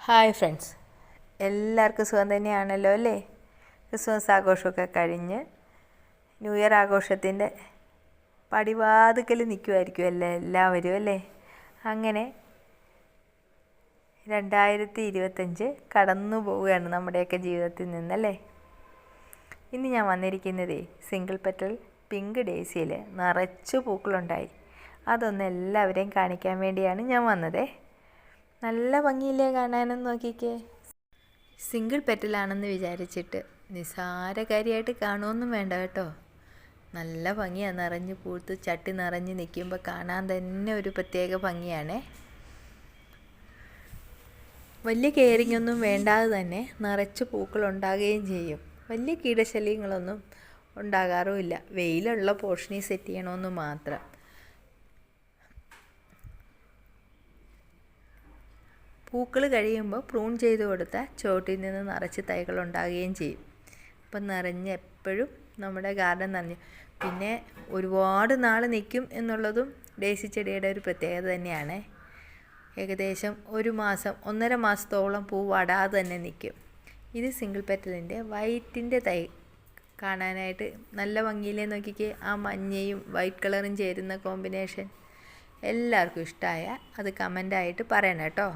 Hi friends, എല്ലാവർക്കും സുഖം തന്നെയാണല്ലോ അല്ലേ? ക്രിസ്മസ് ആഘോഷമൊക്കെ കഴിഞ്ഞ് ന്യൂ ഇയർ ആഘോഷത്തിൻ്റെ പടിവാതിക്കൽ നിൽക്കുമായിരിക്കും എല്ലാവരും അല്ലേ? അങ്ങനെ 2025 കടന്നു പോവുകയാണ് നമ്മുടെയൊക്കെ ജീവിതത്തിൽ നിന്നല്ലേ. ഇന്ന് ഞാൻ വന്നിരിക്കുന്നത് സിംഗിൾ പെറ്റൽ പിങ്ക് ഡേസിയിൽ നിറച്ച് പൂക്കളുണ്ടായി. അതൊന്ന് എല്ലാവരെയും കാണിക്കാൻ വേണ്ടിയാണ് ഞാൻ വന്നത്. നല്ല ഭംഗിയില്ലേ കാണാനെന്ന് നോക്കിക്കേ. സിംഗിൾ പെറ്റലാണെന്ന് വിചാരിച്ചിട്ട് നിസ്സാരകാരിയായിട്ട് കാണുമൊന്നും വേണ്ട കേട്ടോ. നല്ല ഭംഗിയാണ്, നിറഞ്ഞ് പൂത്ത് ചട്ടി നിറഞ്ഞ് നിൽക്കുമ്പോൾ കാണാൻ തന്നെ ഒരു പ്രത്യേക ഭംഗിയാണേ. വലിയ കെയറിങ് ഒന്നും വേണ്ടാതെ തന്നെ നിറച്ച് പൂക്കളുണ്ടാകുകയും ചെയ്യും. വലിയ കീടശല്യങ്ങളൊന്നും ഉണ്ടാകാറുമില്ല. വെയിലുള്ള പോർഷനിൽ സെറ്റ് ചെയ്യണമെന്ന് മാത്രം. പൂക്കൾ കഴിയുമ്പോൾ പ്രൂൺ ചെയ്ത് കൊടുത്താൽ ചുവട്ടിൽ നിന്ന് നിറച്ച് തൈകൾ ഉണ്ടാകുകയും ചെയ്യും. അപ്പം നിറഞ്ഞ് എപ്പോഴും നമ്മുടെ ഗാർഡൻ നിറഞ്ഞ്, പിന്നെ ഒരുപാട് നാൾ നിൽക്കും എന്നുള്ളതും ഡേസി ചെടിയുടെ ഒരു പ്രത്യേകത തന്നെയാണ്. ഏകദേശം 1 മാസം 1.5 മാസത്തോളം പൂ വാടാതെ തന്നെ നിൽക്കും. ഇത് സിംഗിൾ പെറ്റലിൻ്റെ വൈറ്റിൻ്റെ തൈ കാണാനായിട്ട് നല്ല ഭംഗിയിലേ നോക്കിക്കേ. ആ മഞ്ഞയും വൈറ്റ് കളറും ചേരുന്ന കോമ്പിനേഷൻ എല്ലാവർക്കും ഇഷ്ടമായ അത് കമൻ്റായിട്ട് പറയണം കേട്ടോ.